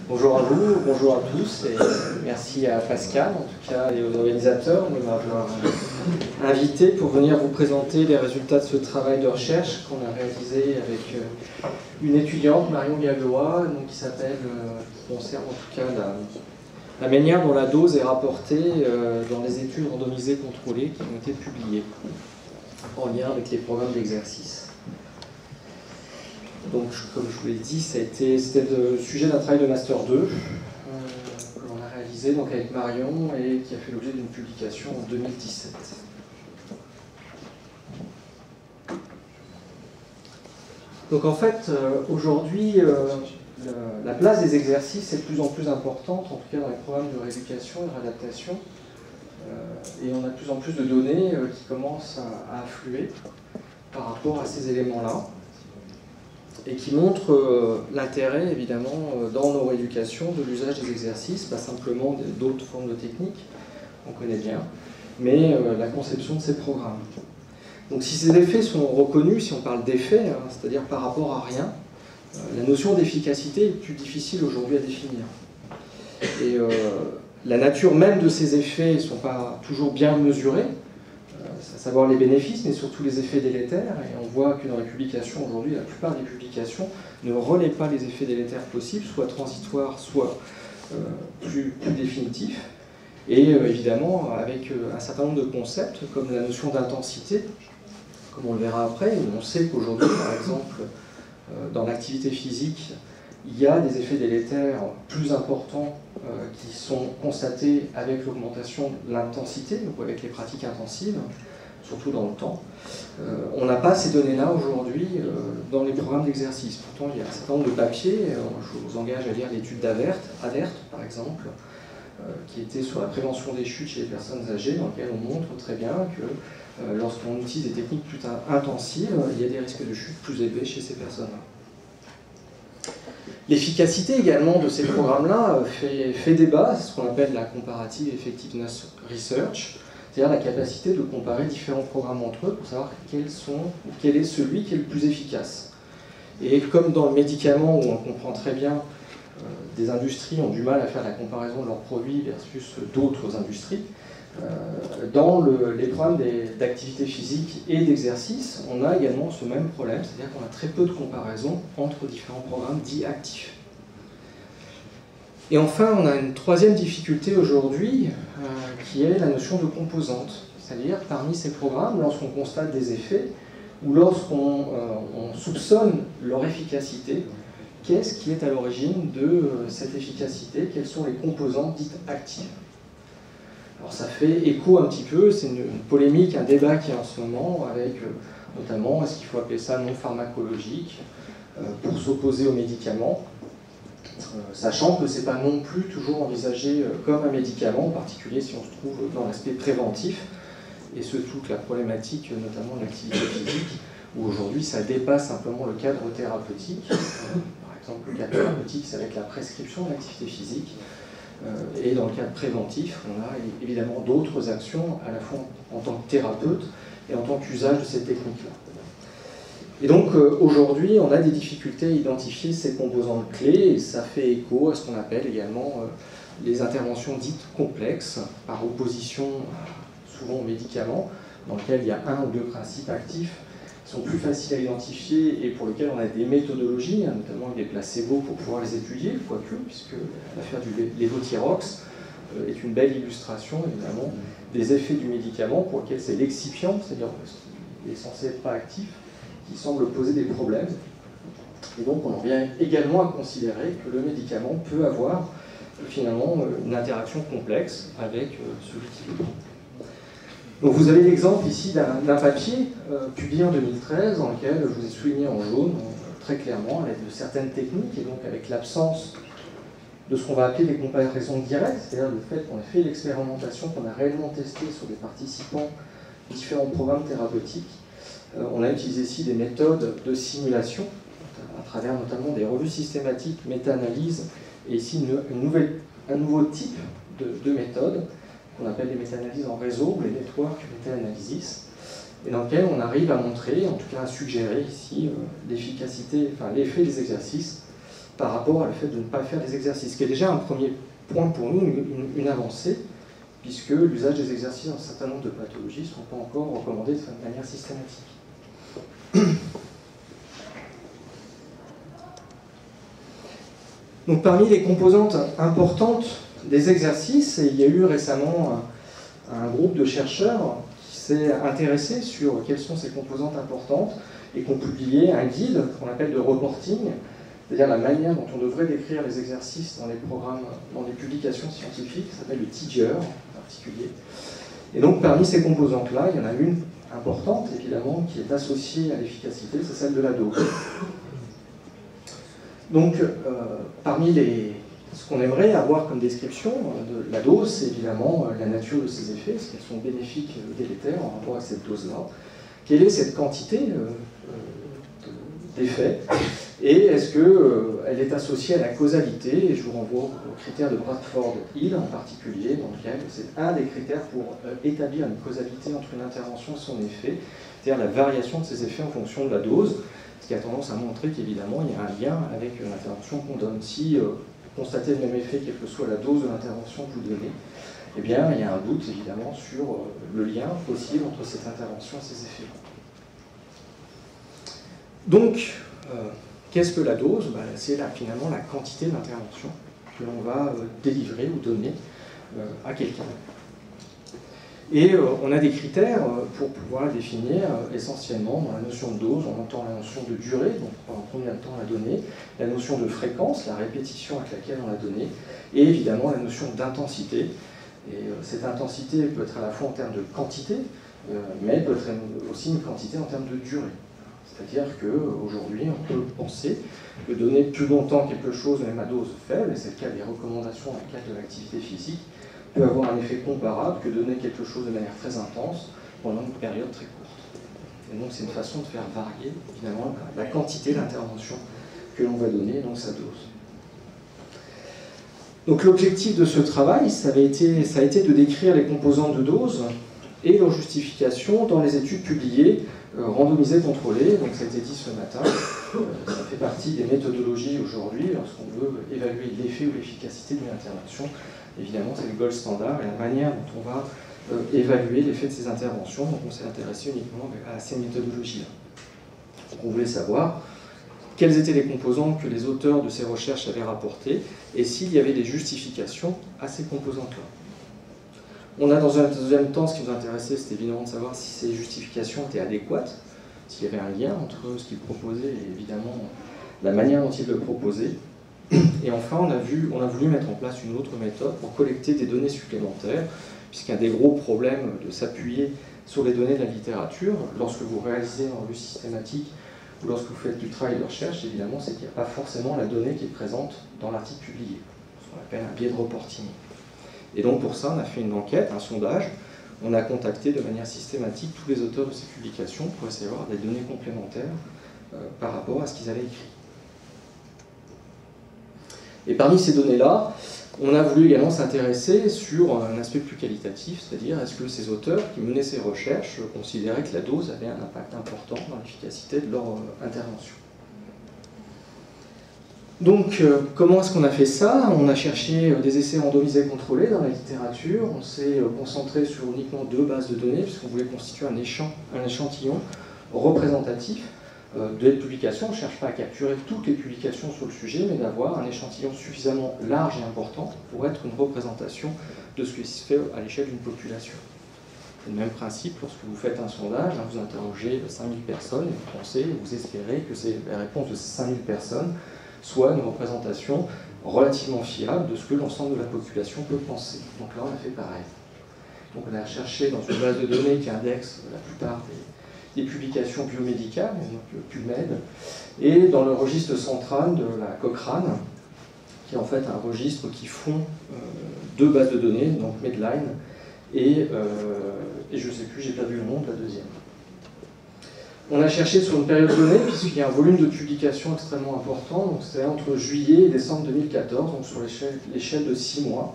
Bonjour à vous, bonjour à tous, et merci à Pascal, en tout cas, et aux organisateurs de m'avoir invité pour venir vous présenter les résultats de ce travail de recherche qu'on a réalisé avec une étudiante, Marion Gallois, qui concerne en tout cas la manière dont la dose est rapportée dans les études randomisées contrôlées qui ont été publiées en lien avec les programmes d'exercice. Donc, comme je vous l'ai dit, c'était le sujet d'un travail de Master 2 que l'on a réalisé donc, avec Marion et qui a fait l'objet d'une publication en 2017. Donc en fait, aujourd'hui, la place des exercices est de plus en plus importante, en tout cas dans les programmes de rééducation et de réadaptation. Et on a de plus en plus de données qui commencent à affluer par rapport à ces éléments-là, et qui montrent l'intérêt, évidemment, dans nos rééducations de l'usage des exercices, pas simplement d'autres formes de techniques qu'on connaît bien, mais la conception de ces programmes. Donc si ces effets sont reconnus, si on parle d'effets, c'est-à-dire par rapport à rien, la notion d'efficacité est plus difficile aujourd'hui à définir. Et la nature même de ces effets ne sont pas toujours bien mesurés, à savoir les bénéfices, mais surtout les effets délétères. Et on voit que dans les publications aujourd'hui, la plupart des publications ne relaient pas les effets délétères possibles, soit transitoires, soit plus définitifs. Et évidemment, avec un certain nombre de concepts, comme la notion d'intensité, comme on le verra après, on sait qu'aujourd'hui, par exemple, dans l'activité physique, il y a des effets délétères plus importants qui sont constatés avec l'augmentation de l'intensité, donc avec les pratiques intensives, surtout dans le temps. On n'a pas ces données-là aujourd'hui dans les programmes d'exercice. Pourtant, il y a un certain nombre de papiers, je vous engage à lire l'étude d'Avert, par exemple, qui était sur la prévention des chutes chez les personnes âgées, dans laquelle on montre très bien que lorsqu'on utilise des techniques plus intensives, il y a des risques de chute plus élevés chez ces personnes-là. L'efficacité également de ces programmes-là fait débat, c'est ce qu'on appelle la Comparative Effectiveness Research, c'est-à-dire la capacité de comparer différents programmes entre eux pour savoir quel est celui qui est le plus efficace. Et comme dans le médicament, où on comprend très bien, des industries ont du mal à faire la comparaison de leurs produits versus d'autres industries, dans les programmes d'activité physique et d'exercice, on a également ce même problème, c'est-à-dire qu'on a très peu de comparaison entre différents programmes dits actifs. Et enfin, on a une troisième difficulté aujourd'hui, qui est la notion de composante. C'est-à-dire, parmi ces programmes, lorsqu'on constate des effets, ou lorsqu'on soupçonne leur efficacité, qu'est-ce qui est à l'origine de cette efficacité? Quelles sont les composantes dites actives? Alors ça fait écho un petit peu, c'est une polémique, un débat qui est en ce moment, avec notamment, est-ce qu'il faut appeler ça non pharmacologique, pour s'opposer aux médicaments, sachant que ce n'est pas non plus toujours envisagé comme un médicament, en particulier si on se trouve dans l'aspect préventif, et ce toute la problématique notamment de l'activité physique, où aujourd'hui ça dépasse simplement le cadre thérapeutique. Par exemple, le cadre thérapeutique, c'est avec la prescription de l'activité physique, et dans le cadre préventif, on a évidemment d'autres actions, à la fois en tant que thérapeute et en tant qu'usage de ces techniques-là. Et donc aujourd'hui, on a des difficultés à identifier ces composantes clés, et ça fait écho à ce qu'on appelle également les interventions dites complexes, par opposition souvent aux médicaments, dans lesquels il y a un ou deux principes actifs qui sont plus faciles à identifier et pour lesquels on a des méthodologies, notamment des placebos pour pouvoir les étudier, quoique, puisque l'affaire du lévothyrox est une belle illustration, évidemment, des effets du médicament pour lequel c'est l'excipient, c'est-à-dire qu'il est censé être pas actif, qui semble poser des problèmes. Et donc on en vient également à considérer que le médicament peut avoir finalement une interaction complexe avec celui qui le prend. Donc vous avez l'exemple ici d'un papier publié en 2013 dans lequel je vous ai souligné en jaune très clairement à l'aide de certaines techniques et donc avec l'absence de ce qu'on va appeler les comparaisons directes, c'est-à-dire le fait qu'on a fait l'expérimentation, qu'on a réellement testé sur des participants de différents programmes thérapeutiques. On a utilisé ici des méthodes de simulation à travers notamment des revues systématiques, méta-analyses et ici un nouveau type de méthode qu'on appelle les méta-analyses en réseau, ou les network meta-analysis, et dans lequel on arrive à montrer, en tout cas à suggérer ici, l'efficacité, enfin l'effet des exercices par rapport à le fait de ne pas faire des exercices, ce qui est déjà un premier point pour nous, une avancée, puisque l'usage des exercices dans un certain nombre de pathologies ne sont pas encore recommandés de manière systématique. Donc parmi les composantes importantes des exercices, et il y a eu récemment un groupe de chercheurs qui s'est intéressé sur quelles sont ces composantes importantes et qui ont publié un guide qu'on appelle de reporting, c'est-à-dire la manière dont on devrait décrire les exercices dans les programmes, dans les publications scientifiques, ça s'appelle le TIGER en particulier. Et donc parmi ces composantes-là, il y en a une importante évidemment qui est associée à l'efficacité, c'est celle de la dose. Donc parmi ce qu'on aimerait avoir comme description de la dose, c'est évidemment la nature de ses effets, est-ce qu'elles sont bénéfiques ou délétères en rapport avec cette dose-là, quelle est cette quantité d'effets, et est-ce qu'elle est associée à la causalité, et je vous renvoie au critère de Bradford-Hill en particulier, dans lequel c'est un des critères pour établir une causalité entre une intervention et son effet, c'est-à-dire la variation de ses effets en fonction de la dose, ce qui a tendance à montrer qu'évidemment il y a un lien avec l'intervention qu'on donne. Si vous constatez le même effet, quelle que soit la dose de l'intervention que vous donnez, eh bien il y a un doute évidemment sur le lien possible entre cette intervention et ces effets. Donc, qu'est-ce que la dose? C'est finalement la quantité d'intervention que l'on va délivrer ou donner à quelqu'un. Et on a des critères pour pouvoir la définir essentiellement dans la notion de dose. On entend la notion de durée, donc pendant combien de temps on l'a donnée, la notion de fréquence, la répétition avec laquelle on l'a donnée, et évidemment la notion d'intensité. Et cette intensité peut être à la fois en termes de quantité, mais elle peut être aussi une quantité en termes de durée. C'est-à-dire qu'aujourd'hui, on peut penser que donner plus longtemps quelque chose, même à dose faible, et c'est le cas des recommandations dans le cadre de l'activité physique, peut avoir un effet comparable que donner quelque chose de manière très intense pendant une période très courte. Et donc c'est une façon de faire varier, évidemment, la quantité d'intervention que l'on va donner, donc sa dose. Donc l'objectif de ce travail, ça a été de décrire les composantes de dose et leur justification dans les études publiées randomisées contrôlées, donc ça a été dit ce matin, ça fait partie des méthodologies aujourd'hui lorsqu'on veut évaluer l'effet ou l'efficacité d'une intervention. Évidemment, c'est le gold standard et la manière dont on va évaluer l'effet de ces interventions, donc on s'est intéressé uniquement à ces méthodologies-là. Donc on voulait savoir quelles étaient les composantes que les auteurs de ces recherches avaient rapportées et s'il y avait des justifications à ces composantes-là. On a dans un deuxième temps, ce qui nous intéressait, c'était évidemment de savoir si ces justifications étaient adéquates, s'il y avait un lien entre ce qu'ils proposaient et évidemment la manière dont ils le proposaient. Et enfin, on a voulu mettre en place une autre méthode pour collecter des données supplémentaires, puisqu'un des gros problèmes de s'appuyer sur les données de la littérature, lorsque vous réalisez une revue systématique ou lorsque vous faites du travail de recherche, évidemment, c'est qu'il n'y a pas forcément la donnée qui est présente dans l'article publié, ce qu'on appelle un biais de reporting. Et donc pour ça, on a fait une enquête, un sondage. On a contacté de manière systématique tous les auteurs de ces publications pour essayer d'avoir des données complémentaires par rapport à ce qu'ils avaient écrit. Et parmi ces données-là, on a voulu également s'intéresser sur un aspect plus qualitatif, c'est-à-dire est-ce que ces auteurs qui menaient ces recherches considéraient que la dose avait un impact important dans l'efficacité de leur intervention. Donc, comment est-ce qu'on a fait ça? On a cherché des essais randomisés contrôlés dans la littérature, on s'est concentré sur uniquement 2 bases de données, puisqu'on voulait constituer un échantillon représentatif des publications. On ne cherche pas à capturer toutes les publications sur le sujet, mais d'avoir un échantillon suffisamment large et important pour être une représentation de ce qui se fait à l'échelle d'une population. C'est le même principe, lorsque vous faites un sondage, vous interrogez 5000 personnes, et vous pensez, vous espérez que la réponse de ces 5000 personnes soit une représentation relativement fiable de ce que l'ensemble de la population peut penser. Donc là, on a fait pareil. Donc on a cherché dans une base de données qui indexe la plupart des publications biomédicales, donc PubMed, et dans le registre central de la Cochrane, qui est en fait un registre qui fond 2 bases de données, donc Medline, et je ne sais plus, j'ai perdu le nom de la deuxième. On a cherché sur une période donnée, puisqu'il y a un volume de publications extrêmement important, donc c'est entre juillet et décembre 2014, donc sur l'échelle de 6 mois.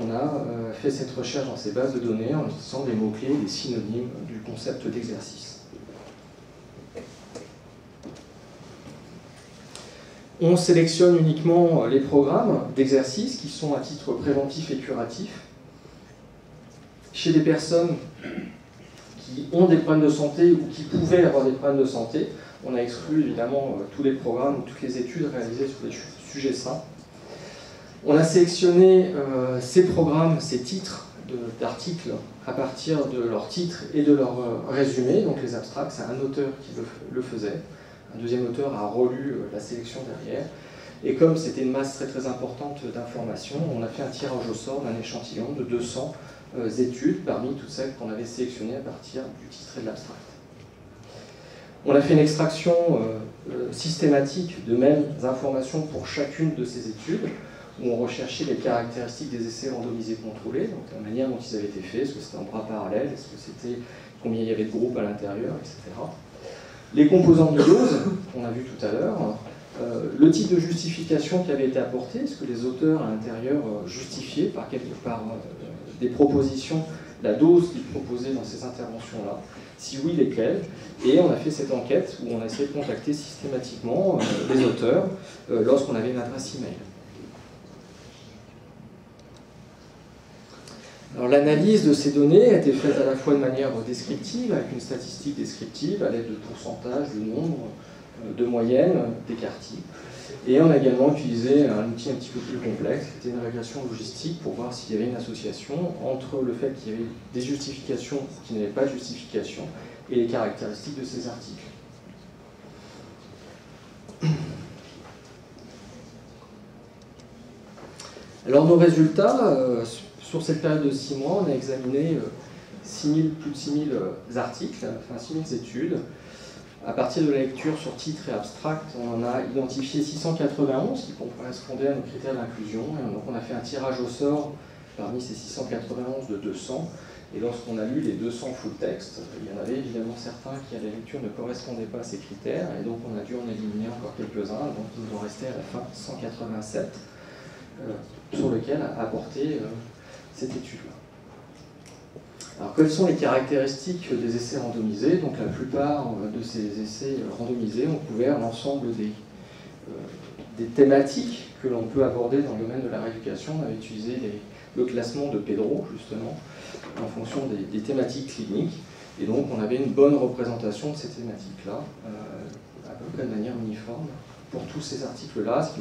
On a fait cette recherche dans ces bases de données en utilisant des mots-clés, des synonymes du concept d'exercice. On sélectionne uniquement les programmes d'exercice qui sont à titre préventif et curatif. Chez des personnes qui ont des problèmes de santé ou qui pouvaient avoir des problèmes de santé, on a exclu évidemment tous les programmes ou toutes les études réalisées sur les sujets sains. On a sélectionné ces programmes, ces titres d'articles à partir de leurs titres et de leurs résumés, donc les abstracts, c'est un auteur qui le faisait. Un deuxième auteur a relu la sélection derrière. Et comme c'était une masse très très importante d'informations, on a fait un tirage au sort d'un échantillon de 200 études parmi toutes celles qu'on avait sélectionnées à partir du titre et de l'abstract. On a fait une extraction systématique de mêmes informations pour chacune de ces études, où on recherchait les caractéristiques des essais randomisés contrôlés, donc la manière dont ils avaient été faits, est-ce que c'était en bras parallèles, est-ce que c'était combien il y avait de groupes à l'intérieur, etc. Les composantes de dose, qu'on a vu tout à l'heure, le type de justification qui avait été apporté, est-ce que les auteurs à l'intérieur justifiaient par des propositions la dose qu'ils proposaient dans ces interventions-là, si oui, lesquelles, et on a fait cette enquête où on a essayé de contacter systématiquement les auteurs lorsqu'on avait une adresse email. Alors l'analyse de ces données a été faite à la fois de manière descriptive, avec une statistique descriptive à l'aide de pourcentage, de nombre, de moyenne, d'écart-type. Et on a également utilisé un outil un petit peu plus complexe, qui était une régression logistique, pour voir s'il y avait une association entre le fait qu'il y avait des justifications qui n'avaient pas de justification et les caractéristiques de ces articles. Alors nos résultats, sur cette période de 6 mois, on a examiné plus de 6000 articles, enfin 6000 études. À partir de la lecture sur titre et abstract, on en a identifié 691 qui correspondaient à nos critères d'inclusion. Et donc on a fait un tirage au sort parmi ces 691 de 200. Et lorsqu'on a lu les 200 full text, il y en avait évidemment certains qui à la lecture ne correspondaient pas à ces critères. Et donc on a dû en éliminer encore quelques-uns. Donc il nous en restait à la fin 187 sur lesquels apporter cette étude-là. Alors, quelles sont les caractéristiques des essais randomisés? Donc, la plupart de ces essais randomisés ont couvert l'ensemble des thématiques que l'on peut aborder dans le domaine de la rééducation. On avait utilisé le classement de Pedro, justement, en fonction des thématiques cliniques. Et donc, on avait une bonne représentation de ces thématiques-là, à peu près de manière uniforme, pour tous ces articles-là, ce qui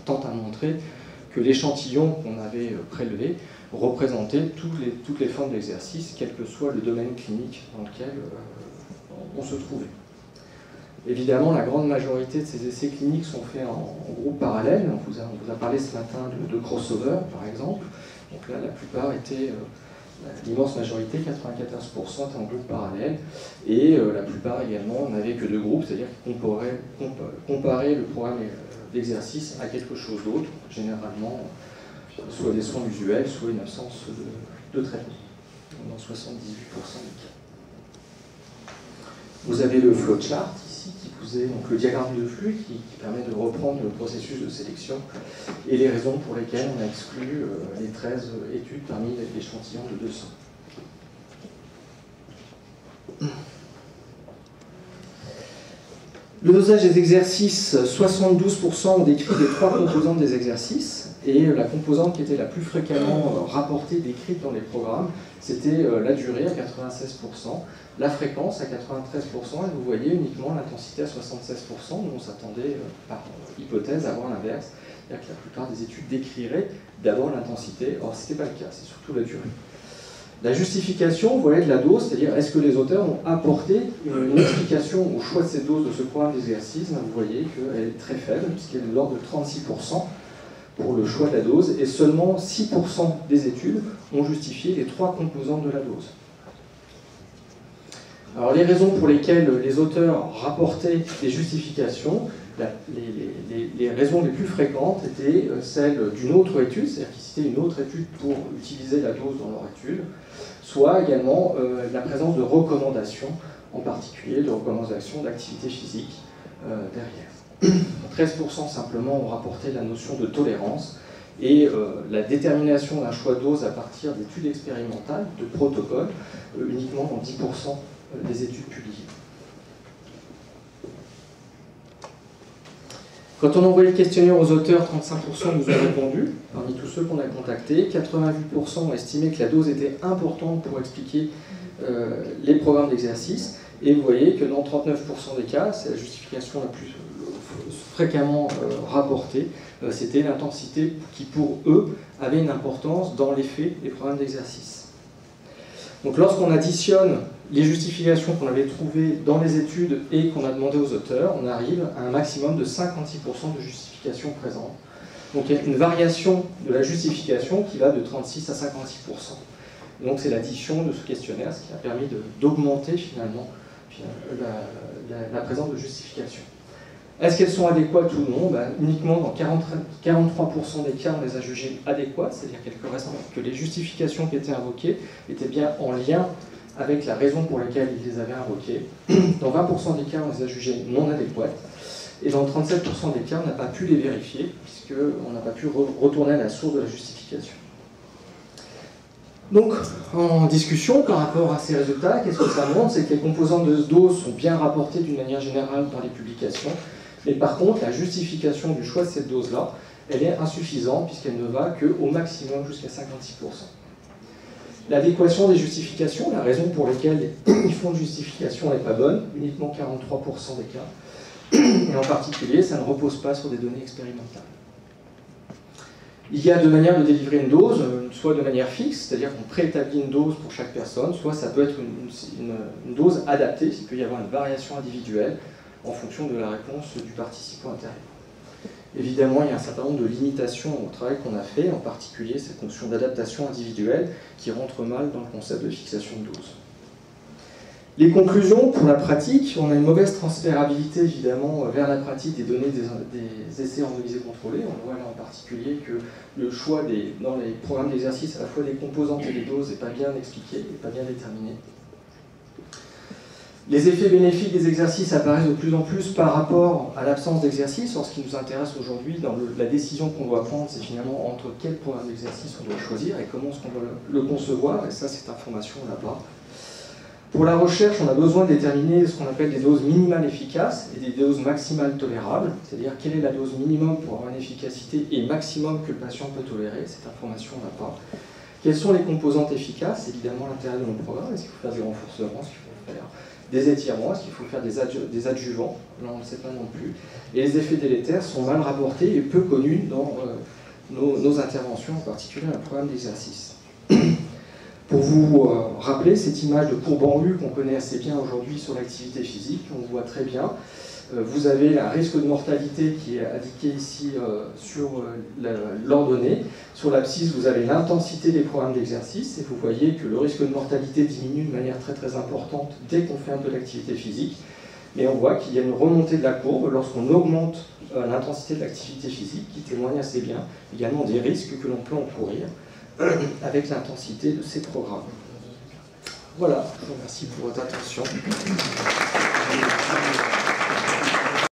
tente à montrer que l'échantillon qu'on avait prélevé représentait toutes les formes d'exercice, quel que soit le domaine clinique dans lequel on se trouvait. Évidemment, la grande majorité de ces essais cliniques sont faits en groupe parallèle. On vous a parlé ce matin de crossover, par exemple. Donc là, la plupart étaient, l'immense majorité, 94%, étaient en groupe parallèle. Et la plupart également n'avaient que 2 groupes, c'est-à-dire qu'ils comparaient le programme d'exercice à quelque chose d'autre, généralement soit des soins usuels, soit une absence de traitement, dans 78% des cas. Vous avez le flowchart ici, qui vous est donc le diagramme de flux qui permet de reprendre le processus de sélection et les raisons pour lesquelles on a exclu les 13 études parmi l'échantillon de 200. Le dosage des exercices, 72% ont décrit les 3 composantes des exercices, et la composante qui était la plus fréquemment rapportée, décrite dans les programmes, c'était la durée à 96%, la fréquence à 93%, et vous voyez uniquement l'intensité à 76%, où on s'attendait par hypothèse à voir l'inverse, c'est-à-dire que la plupart des études décriraient d'abord l'intensité, or ce n'était pas le cas, c'est surtout la durée. La justification, vous voyez, de la dose, c'est-à-dire est-ce que les auteurs ont apporté une explication au choix de cette dose de ce programme d'exercice. Vous voyez qu'elle est très faible, puisqu'elle est de l'ordre de 36% pour le choix de la dose, et seulement 6% des études ont justifié les 3 composantes de la dose. Alors les raisons pour lesquelles les auteurs rapportaient des justifications, les raisons les plus fréquentes étaient celles d'une autre étude, c'est-à-dire qu'ils citaient une autre étude pour utiliser la dose dans leur étude, soit également la présence de recommandations, en particulier de recommandations d'activité physique derrière. 13% simplement ont rapporté la notion de tolérance et la détermination d'un choix de dose à partir d'études expérimentales, de protocoles, uniquement dans 10% des études publiées. Quand on a envoyé le questionnaire aux auteurs, 35% nous ont répondu. Parmi tous ceux qu'on a contactés, 88% ont estimé que la dose était importante pour expliquer les programmes d'exercice. Et vous voyez que dans 39% des cas, c'est la justification la plus fréquemment rapportée, c'était l'intensité qui, pour eux, avait une importance dans l'effet des programmes d'exercice. Donc lorsqu'on additionne les justifications qu'on avait trouvées dans les études et qu'on a demandé aux auteurs, on arrive à un maximum de 56% de justifications présentes. Donc il y a une variation de la justification qui va de 36 à 56%. Donc c'est l'addition de ce questionnaire, ce qui a permis d'augmenter finalement la présence de justifications. Est-ce qu'elles sont adéquates ou non? Uniquement dans 43% des cas, on les a jugées adéquates, c'est-à-dire que les justifications qui étaient invoquées étaient bien en lien avec la raison pour laquelle ils les avaient invoquées. Dans 20% des cas, on les a jugées non adéquates. Et dans 37% des cas, on n'a pas pu les vérifier, puisqu'on n'a pas pu retourner à la source de la justification. Donc, en discussion par rapport à ces résultats, qu'est-ce que ça montre? C'est que les composantes de dose sont bien rapportées d'une manière générale dans les publications, mais par contre, la justification du choix de cette dose-là, elle est insuffisante, puisqu'elle ne va qu'au maximum jusqu'à 56%. L'adéquation des justifications, la raison pour laquelle ils font de justification n'est pas bonne, uniquement 43% des cas, et en particulier, ça ne repose pas sur des données expérimentales. Il y a deux manières de délivrer une dose, soit de manière fixe, c'est-à-dire qu'on préétablit une dose pour chaque personne, soit ça peut être une dose adaptée, il peut y avoir une variation individuelle en fonction de la réponse du participant intérieur. Évidemment, il y a un certain nombre de limitations au travail qu'on a fait, en particulier cette notion d'adaptation individuelle qui rentre mal dans le concept de fixation de dose. Les conclusions pour la pratique, on a une mauvaise transférabilité évidemment vers la pratique des données des essais randomisés contrôlés. On voit là en particulier que le choix dans les programmes d'exercice à la fois des composantes et des doses n'est pas bien expliqué, n'est pas bien déterminé. Les effets bénéfiques des exercices apparaissent de plus en plus par rapport à l'absence d'exercice. Or, ce qui nous intéresse aujourd'hui dans la décision qu'on doit prendre, c'est finalement entre quel programme d'exercice on doit choisir et comment est-ce qu'on doit le concevoir. Et ça, cette information là-bas. Pour la recherche, on a besoin de déterminer ce qu'on appelle des doses minimales efficaces et des doses maximales tolérables, c'est-à-dire quelle est la dose minimum pour avoir une efficacité et maximum que le patient peut tolérer. Cette information, on n'a pas. Quelles sont les composantes efficaces? Évidemment, l'intérêt de mon programme. Est-ce qu'il faut faire du renforcement? Est-ce qu'il faut faire des étirements? Est-ce qu'il faut faire des adjuvants? Là, on ne le sait pas non plus. Et les effets délétères sont mal rapportés et peu connus dans nos interventions, en particulier dans le programme d'exercice. Pour vous rappeler cette image de courbe en U qu'on connaît assez bien aujourd'hui sur l'activité physique, on voit très bien. Vous avez un risque de mortalité qui est indiqué ici sur l'ordonnée. Sur l'abscisse, vous avez l'intensité des programmes d'exercice et vous voyez que le risque de mortalité diminue de manière très très importante dès qu'on fait un peu d'activité physique. Mais on voit qu'il y a une remontée de la courbe lorsqu'on augmente l'intensité de l'activité physique, qui témoigne assez bien également des risques que l'on peut encourir avec l'intensité de ces programmes. Voilà, je vous remercie pour votre attention.